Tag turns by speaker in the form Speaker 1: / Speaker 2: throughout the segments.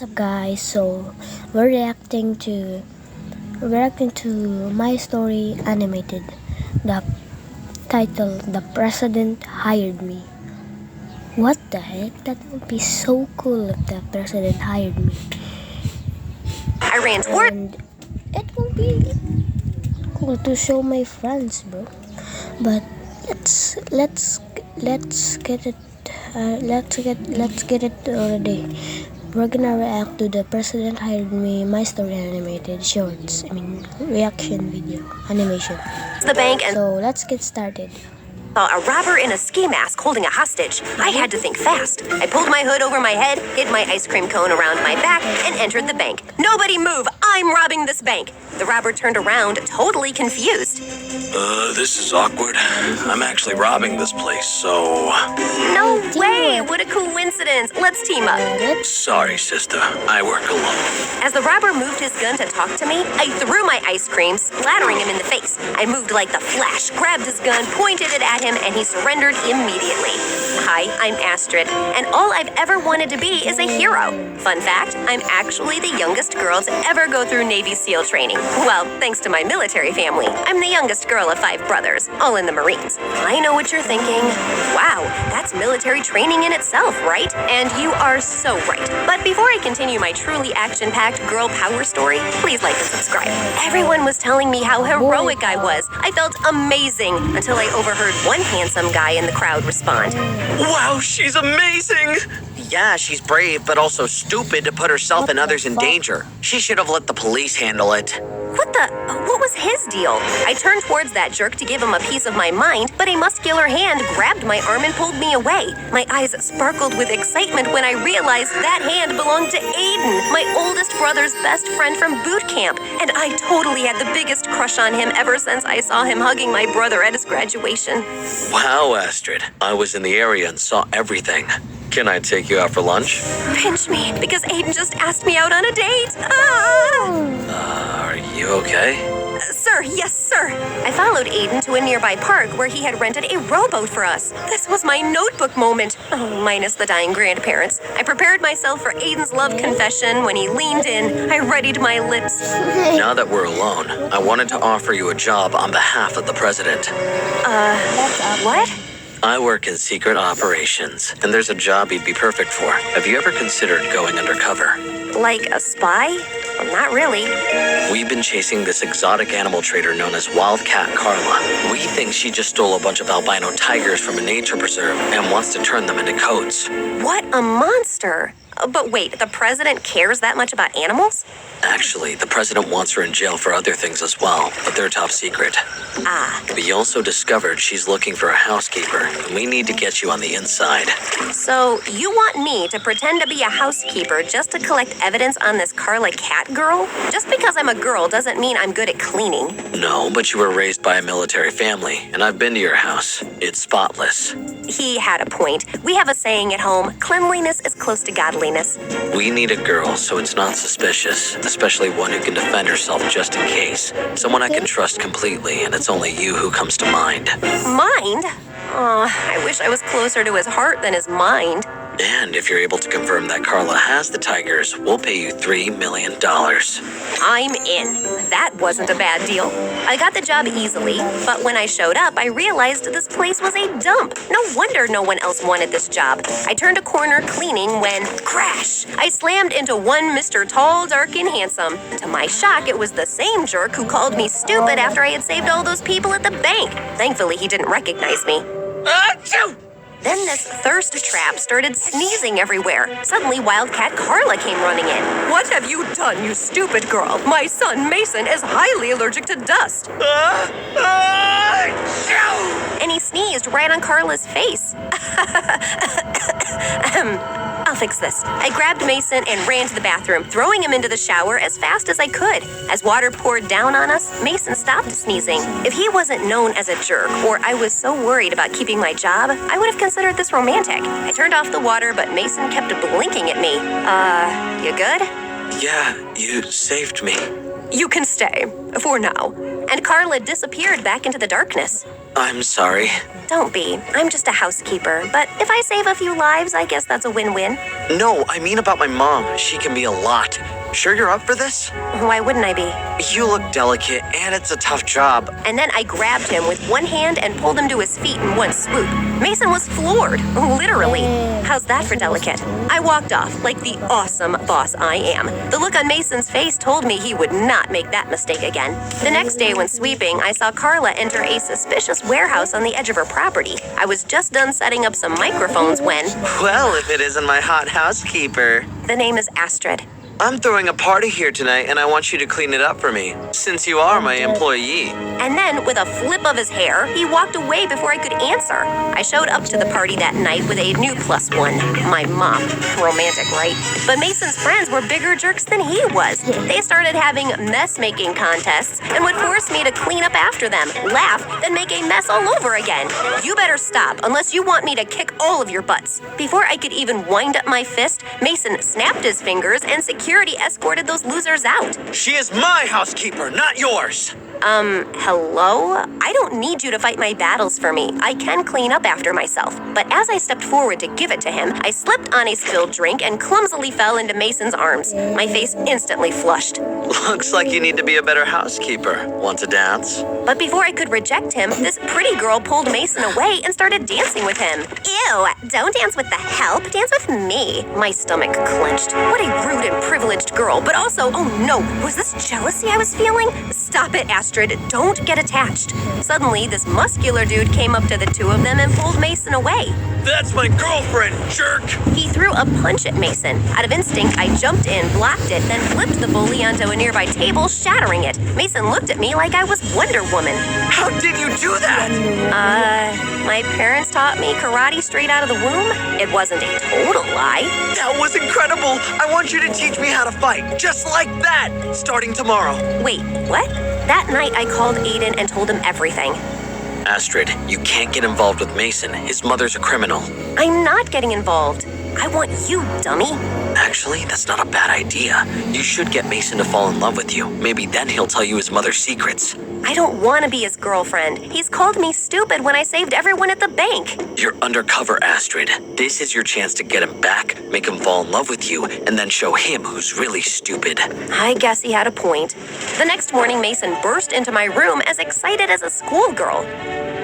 Speaker 1: Up, guys? So we're reacting to My Story Animated. The title, The President Hired Me. What the heck? That would be so cool if the president hired me.
Speaker 2: I ran toward.
Speaker 1: And it will be cool to show my friends, bro. But let's get it. Let's get it already. We're gonna react to The President Hired Me, My Story Animated Shorts. Reaction video animation.
Speaker 2: The bank and
Speaker 1: So let's get started.
Speaker 2: saw a robber in a ski mask holding a hostage. I had to think fast. I pulled my hood over my head, hid my ice cream cone around my back, and entered the bank. Nobody move! I'm robbing this bank! The robber turned around, totally confused.
Speaker 3: This is awkward. I'm actually robbing this place, so...
Speaker 2: No way! What a coincidence! Let's team up.
Speaker 3: Sorry, sister. I work alone.
Speaker 2: As the robber moved his gun to talk to me, I threw my ice cream, splattering him in the face. I moved like the Flash, grabbed his gun, pointed it at him, and he surrendered immediately. Hi, I'm Astrid, and all I've ever wanted to be is a hero. Fun fact, I'm actually the youngest girl to ever go through Navy SEAL training. Well, thanks to my military family. I'm the youngest girl of 5 brothers, all in the Marines. I know what you're thinking. Wow, that's military training in itself, right? And you are so right. But before I continue my truly action-packed girl power story, please like and subscribe. Everyone was telling me how heroic I was. I felt amazing until I overheard one handsome guy in the crowd respond.
Speaker 3: Wow, she's amazing!
Speaker 4: Yeah, she's brave, but also stupid to put herself and others in danger. She should have let the police handle it.
Speaker 2: What was his deal? I turned towards that jerk to give him a piece of my mind, but a muscular hand grabbed my arm and pulled me away. My eyes sparkled with excitement when I realized that hand belonged to Aiden, my oldest brother's best friend from boot camp, and I totally had the biggest crush on him ever since I saw him hugging my brother at his graduation.
Speaker 3: Wow, Astrid. I was in the area and saw everything. Can I take you out for lunch?
Speaker 2: Pinch me, because Aiden just asked me out on a date. Ah!
Speaker 3: Are you okay?
Speaker 2: Sir, yes, sir. I followed Aiden to a nearby park where he had rented a rowboat for us. This was my notebook moment. Oh, minus the dying grandparents. I prepared myself for Aiden's love confession when he leaned in. I readied my lips.
Speaker 3: Now that we're alone, I wanted to offer you a job on behalf of the president.
Speaker 2: What?
Speaker 3: I work in secret operations, and there's a job you'd be perfect for. Have you ever considered going undercover?
Speaker 2: Like a spy? Not really.
Speaker 3: We've been chasing this exotic animal trader known as Wildcat Carla. We think she just stole a bunch of albino tigers from a nature preserve and wants to turn them into coats.
Speaker 2: What a monster. But wait, the president cares that much about animals?
Speaker 3: Actually, the president wants her in jail for other things as well, but they're top secret.
Speaker 2: Ah.
Speaker 3: We also discovered she's looking for a housekeeper, and we need to get you on the inside.
Speaker 2: So, you want me to pretend to be a housekeeper just to collect evidence on this Carla Cat girl? Just because I'm a girl doesn't mean I'm good at cleaning.
Speaker 3: No, but you were raised by a military family, and I've been to your house. It's spotless.
Speaker 2: He had a point. We have a saying at home, cleanliness is close to godliness.
Speaker 3: We need a girl so it's not suspicious, especially one who can defend herself just in case. Someone I can trust completely, and it's only you who comes to mind.
Speaker 2: Mind? Oh, I wish I was closer to his heart than his mind.
Speaker 3: And if you're able to confirm that Carla has the tigers, we'll pay you $3 million.
Speaker 2: I'm in. That wasn't a bad deal. I got the job easily, but when I showed up, I realized this place was a dump. No wonder no one else wanted this job. I turned a corner cleaning when, crash, I slammed into one Mr. Tall, Dark, and Handsome. To my shock, it was the same jerk who called me stupid after I had saved all those people at the bank. Thankfully, he didn't recognize me. Achoo! Then this thirst trap started sneezing everywhere. Suddenly, Wildcat Carla came running in. What have you done, you stupid girl? My son, Mason, is highly allergic to dust. And he sneezed right on Carla's face. I'll fix this. I grabbed Mason and ran to the bathroom, throwing him into the shower as fast as I could. As water poured down on us, Mason stopped sneezing. If he wasn't known as a jerk, or I was so worried about keeping my job, I would have considered this romantic. I turned off the water, but Mason kept blinking at me. You good?
Speaker 3: Yeah, you saved me.
Speaker 2: You can stay, for now. And Carla disappeared back into the darkness.
Speaker 3: I'm sorry.
Speaker 2: Don't be. I'm just a housekeeper. But if I save a few lives, I guess that's a win-win.
Speaker 3: No, I mean about my mom. She can be a lot. Sure you're up for this?
Speaker 2: Why wouldn't I be?
Speaker 3: You look delicate, and it's a tough job.
Speaker 2: And then I grabbed him with one hand and pulled him to his feet in one swoop. Mason was floored, literally. How's that for delicate? I walked off like the awesome boss I am. The look on Mason's face told me he would not make that mistake again. The next day when sweeping, I saw Carla enter a suspicious warehouse on the edge of her property. I was just done setting up some microphones when...
Speaker 3: Well, if it isn't my hot housekeeper.
Speaker 2: The name is Astrid.
Speaker 3: I'm throwing a party here tonight, and I want you to clean it up for me, since you are my employee.
Speaker 2: And then, with a flip of his hair, he walked away before I could answer. I showed up to the party that night with a new +1, my mom. Romantic, right? But Mason's friends were bigger jerks than he was. They started having mess-making contests and would force me to clean up after them, laugh, then make a mess all over again. You better stop, unless you want me to kick all of your butts. Before I could even wind up my fist, Mason snapped his fingers and security escorted those losers out.
Speaker 3: She is my housekeeper, not yours.
Speaker 2: Hello? I don't need you to fight my battles for me. I can clean up after myself. But as I stepped forward to give it to him, I slipped on a spilled drink and clumsily fell into Mason's arms. My face instantly flushed.
Speaker 3: Looks like you need to be a better housekeeper. Want to dance?
Speaker 2: But before I could reject him, this pretty girl pulled Mason away and started dancing with him. Ew, don't dance with the help, dance with me. My stomach clenched. What a rude and privileged girl, but also, oh no, was this jealousy I was feeling? Stop it, Astrid, don't get attached. Suddenly, this muscular dude came up to the two of them and pulled Mason away.
Speaker 3: That's my girlfriend, jerk!
Speaker 2: He threw a punch at Mason. Out of instinct, I jumped in, blocked it, then flipped the bully onto a nearby table, shattering it. Mason looked at me like I was Wonder Woman.
Speaker 3: How did you do that?
Speaker 2: My parents taught me karate straight out of the womb. It wasn't a total lie.
Speaker 3: That was incredible! I want you to teach me how to fight, just like that, starting tomorrow.
Speaker 2: Wait, what? That night, I called Aiden and told him everything.
Speaker 3: Astrid, you can't get involved with Mason. His mother's a criminal.
Speaker 2: I'm not getting involved. I want you, dummy.
Speaker 3: Actually, that's not a bad idea. You should get Mason to fall in love with you. Maybe then he'll tell you his mother's secrets.
Speaker 2: I don't want to be his girlfriend. He's called me stupid when I saved everyone at the bank.
Speaker 3: You're undercover, Astrid. This is your chance to get him back, make him fall in love with you, and then show him who's really stupid.
Speaker 2: I guess he had a point. The next morning, Mason burst into my room as excited as a schoolgirl.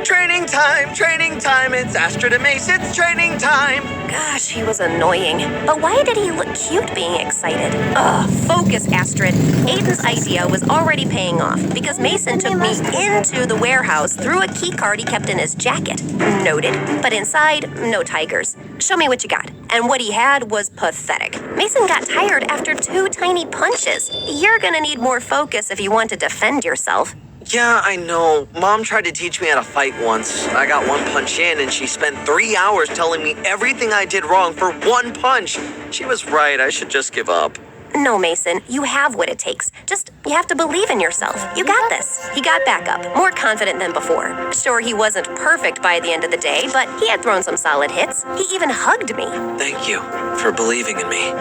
Speaker 3: Training time, it's Astrid and Mason's training time.
Speaker 2: Gosh, he was annoying. But why did he look cute being excited? Ugh, focus, Astrid. Aiden's idea was already paying off because Mason took me into the warehouse through a key card he kept in his jacket. Noted, but inside, no tigers. Show me what you got. And what he had was pathetic. Mason got tired after 2 tiny punches. You're gonna need more focus if you want to defend yourself.
Speaker 3: Yeah, I know. Mom tried to teach me how to fight once. I got 1 punch in, and she spent 3 hours telling me everything I did wrong for 1 punch. She was right. I should just give up.
Speaker 2: No, Mason, you have what it takes. Just, you have to believe in yourself. You got this. He got back up, more confident than before. Sure, he wasn't perfect by the end of the day, but he had thrown some solid hits. He even hugged me.
Speaker 3: Thank you for believing in me.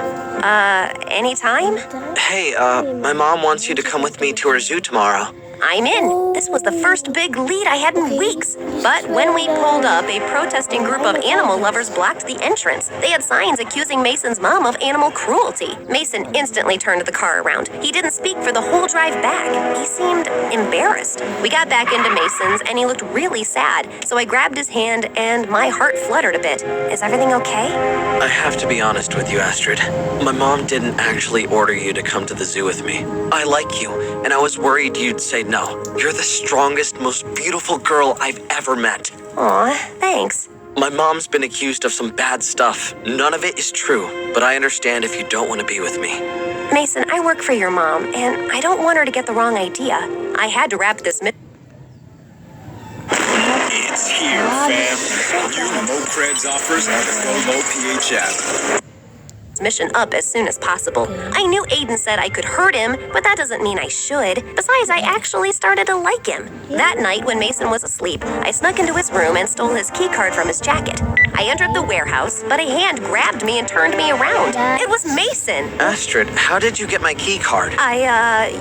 Speaker 2: Anytime?
Speaker 3: Hey, my mom wants you to come with me to her zoo tomorrow.
Speaker 2: I'm in. This was the first big lead I had in weeks. But when we pulled up, a protesting group of animal lovers blocked the entrance. They had signs accusing Mason's mom of animal cruelty. Mason instantly turned the car around. He didn't speak for the whole drive back. He seemed embarrassed. We got back into Mason's, and he looked really sad, so I grabbed his hand, and my heart fluttered a bit. Is everything okay?
Speaker 3: I have to be honest with you, Astrid. My mom didn't actually order you to come to the zoo with me. I like you, and I was worried you'd say no. You're the strongest, most beautiful girl I've ever met.
Speaker 2: Aw, thanks.
Speaker 3: My mom's been accused of some bad stuff. None of it is true, but I understand if you don't want to be with me.
Speaker 2: Mason, I work for your mom, and I don't want her to get the wrong idea. I had to wrap this
Speaker 5: It's here, fam. New Mopeds offers on the GoLo PH app.
Speaker 2: mission up as soon as possible. I knew Aiden said I could hurt him, but that doesn't mean I should. Besides, I actually started to like him. That night, when Mason was asleep, I snuck into his room and stole his key card from his jacket. I entered the warehouse, but a hand grabbed me and turned me around. It was Mason.
Speaker 3: Astrid, how did you get my key card?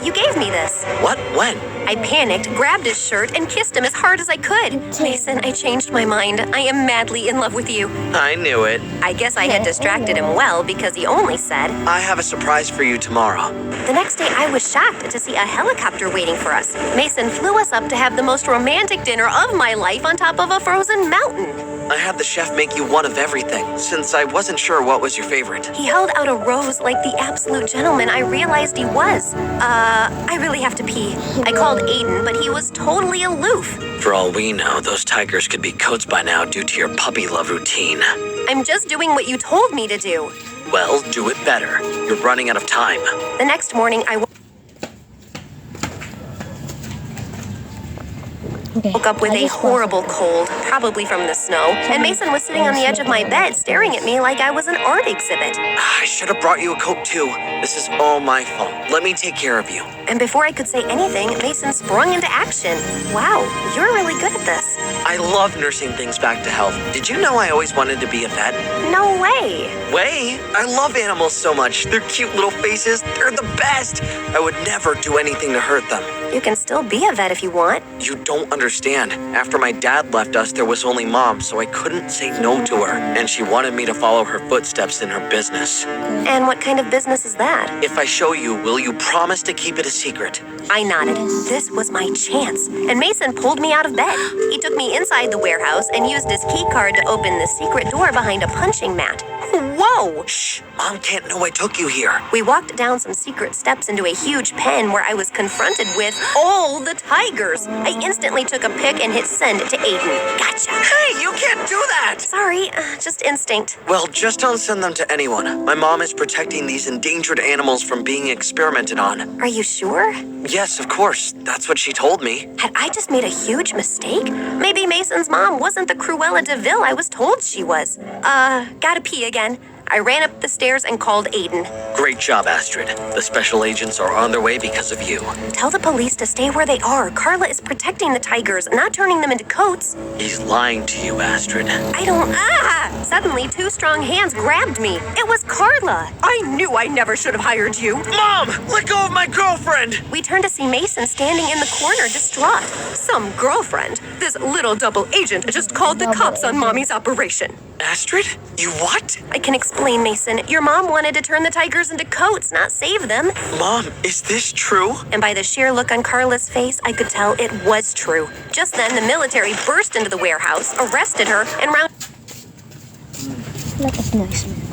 Speaker 2: You gave me this.
Speaker 3: What? When?
Speaker 2: I panicked, grabbed his shirt, and kissed him as hard as I could. Mason, I changed my mind. I am madly in love with you.
Speaker 3: I knew it.
Speaker 2: I guess I had distracted him well because he only said,
Speaker 3: I have a surprise for you tomorrow.
Speaker 2: The next day, I was shocked to see a helicopter waiting for us. Mason flew us up to have the most romantic dinner of my life on top of a frozen mountain.
Speaker 3: I had the chef make you one of everything, since I wasn't sure what was your favorite.
Speaker 2: He held out a rose like the absolute gentleman I realized he was. I really have to pee. I called Aiden, but he was totally aloof.
Speaker 3: For all we know, those tigers could be coats by now due to your puppy love routine.
Speaker 2: I'm just doing what you told me to do.
Speaker 3: Well, do it better. You're running out of time.
Speaker 2: The next morning, I woke up with a horrible cold, probably from the snow, and Mason was sitting on the edge of my bed staring at me like I was an art exhibit.
Speaker 3: I should have brought you a coat too. This is all my fault. Let me take care of you.
Speaker 2: And before I could say anything, Mason sprung into action. Wow, you're really good at this.
Speaker 3: I love nursing things back to health. Did you know I always wanted to be a vet?
Speaker 2: No way.
Speaker 3: Way? I love animals so much. Their cute little faces, they're the best. I would never do anything to hurt them.
Speaker 2: You can still be a vet if you want.
Speaker 3: You don't understand. After my dad left us, there was only Mom, so I couldn't say no to her. And she wanted me to follow her footsteps in her business.
Speaker 2: And what kind of business is that?
Speaker 3: If I show you, will you promise to keep it a secret?
Speaker 2: I nodded. This was my chance. And Mason pulled me out of bed. He took me inside the warehouse and used his key card to open the secret door behind a punching mat. Whoa!
Speaker 3: Shh! Mom can't know I took you here.
Speaker 2: We walked down some secret steps into a huge pen where I was confronted with all the tigers. I instantly took a pic and hit send to Aiden. Gotcha.
Speaker 3: Hey, you can't do that!
Speaker 2: Sorry, just instinct.
Speaker 3: Well, just don't send them to anyone. My mom is protecting these endangered animals from being experimented on.
Speaker 2: Are you sure?
Speaker 3: Yes, of course. That's what she told me.
Speaker 2: Had I just made a huge mistake? Maybe Mason's mom wasn't the Cruella de Vil I was told she was. Gotta pee again. I ran up the stairs and called Aiden.
Speaker 3: Great job, Astrid. The special agents are on their way because of you.
Speaker 2: Tell the police to stay where they are. Carla is protecting the tigers, not turning them into coats.
Speaker 3: He's lying to you, Astrid.
Speaker 2: I don't... Suddenly, two strong hands grabbed me. It was Carla. I knew I never should have hired you.
Speaker 3: Mom, let go of my girlfriend!
Speaker 2: We turned to see Mason standing in the corner, distraught. Some girlfriend. This little double agent just called the cops on Mommy's operation.
Speaker 3: Astrid? You what?
Speaker 2: I can explain, Mason. Your mom wanted to turn the tigers into coats, not save them.
Speaker 3: Mom, is this true?
Speaker 2: And by the sheer look on Carla's face, I could tell it was true. Just then, the military burst into the warehouse, arrested her, and round...
Speaker 1: Look at nice.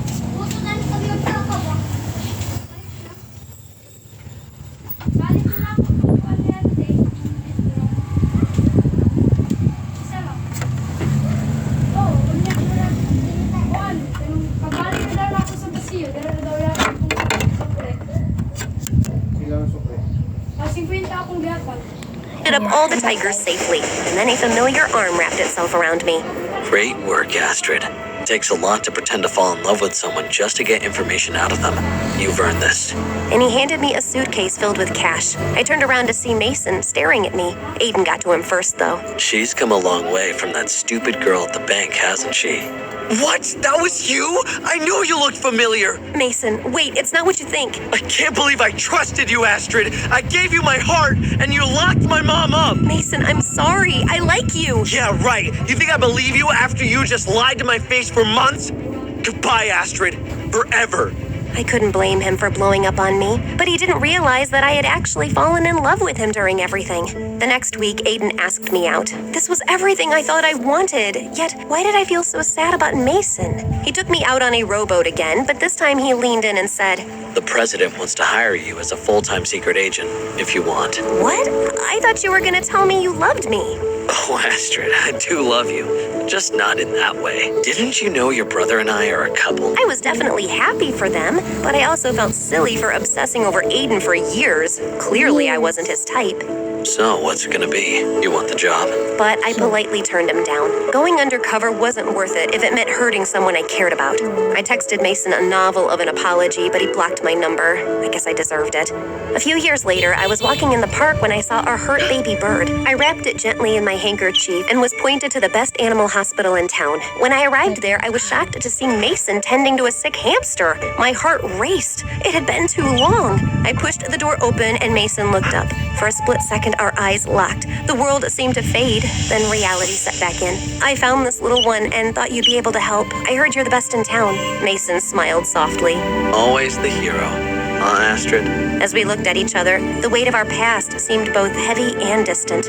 Speaker 2: Up all the tigers safely, and then a familiar arm wrapped itself around me.
Speaker 3: Great work, Astrid. It takes a lot to pretend to fall in love with someone just to get information out of them. You've earned this.
Speaker 2: And he handed me a suitcase filled with cash. I turned around to see Mason staring at me. Aiden got to him first, though.
Speaker 3: She's come a long way from that stupid girl at the bank, hasn't she? What? That was you? I knew you looked familiar.
Speaker 2: Mason, wait, it's not what you think.
Speaker 3: I can't believe I trusted you, Astrid. I gave you my heart, and you locked my mom up.
Speaker 2: Mason, I'm sorry. I like you.
Speaker 3: Yeah, right. You think I believe you after you just lied to my face for months? Goodbye, Astrid. Forever.
Speaker 2: I couldn't blame him for blowing up on me, but he didn't realize that I had actually fallen in love with him during everything. The next week, Aiden asked me out. This was everything I thought I wanted, yet why did I feel so sad about Mason? He took me out on a rowboat again, but this time he leaned in and said,
Speaker 3: The president wants to hire you as a full-time secret agent, if you want.
Speaker 2: What? I thought you were gonna tell me you loved me.
Speaker 3: Oh, Astrid, I do love you. Just not in that way. Didn't you know your brother and I are a couple?
Speaker 2: I was definitely happy for them, but I also felt silly for obsessing over Aiden for years. Clearly, I wasn't his type.
Speaker 3: So, what's it gonna be? You want the job?
Speaker 2: But I politely turned him down. Going undercover wasn't worth it if it meant hurting someone I cared about. I texted Mason a novel of an apology, but he blocked my number. I guess I deserved it. A few years later, I was walking in the park when I saw a hurt baby bird. I wrapped it gently in my handkerchief and was pointed to the best animal hospital in town. When I arrived there, I was shocked to see Mason tending to a sick hamster. My heart raced. It had been too long. I pushed the door open and Mason looked up. For a split second, our eyes locked. The world seemed to fade, then reality set back in. I found this little one and thought you'd be able to help. I heard you're the best in town. Mason smiled softly.
Speaker 3: Always the hero. Huh, Astrid?
Speaker 2: As we looked at each other, the weight of our past seemed both heavy and distant.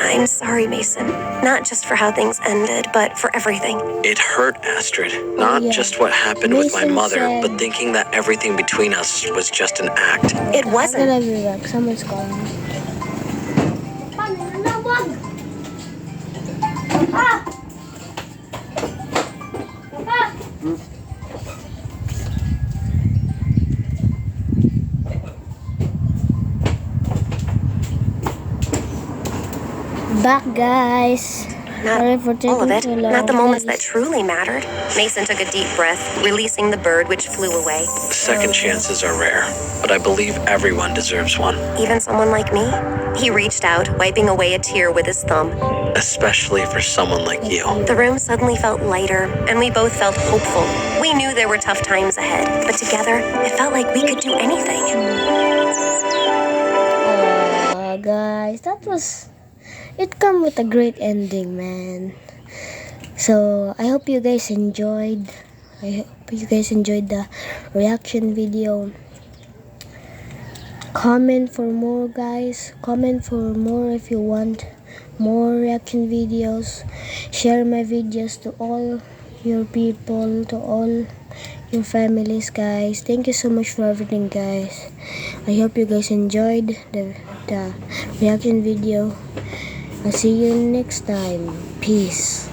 Speaker 2: I'm sorry, Mason. Not just for how things ended, but for everything.
Speaker 3: It hurt, Astrid. Not
Speaker 1: yeah.
Speaker 3: just what happened with my
Speaker 1: Mason
Speaker 3: mother,
Speaker 1: said-
Speaker 3: but thinking that everything between us was just an act.
Speaker 2: It
Speaker 1: I'm
Speaker 2: wasn't.
Speaker 1: gonna be back. Someone's calling me. Back, guys.
Speaker 2: Not
Speaker 1: Sorry for taking
Speaker 2: all of it.
Speaker 1: too long.
Speaker 2: Not the moments that
Speaker 1: guys.
Speaker 2: truly mattered. Mason took a deep breath, releasing the bird which flew away.
Speaker 3: Second chances are rare, but I believe everyone deserves one.
Speaker 2: Even someone like me? He reached out, wiping away a tear with his thumb.
Speaker 3: Especially for someone like you.
Speaker 2: The room suddenly felt lighter, and we both felt hopeful. We knew there were tough times ahead, but together, it felt like we could do anything.
Speaker 1: Guys, that was... It come with a great ending, man. So, I hope you guys enjoyed. I hope you guys enjoyed the reaction video. Comment for more, guys. Comment for more if you want more reaction videos. Share my videos to all your people, to all your families, guys. Thank you so much for everything, guys. I hope you guys enjoyed the reaction video. I'll see you next time. Peace.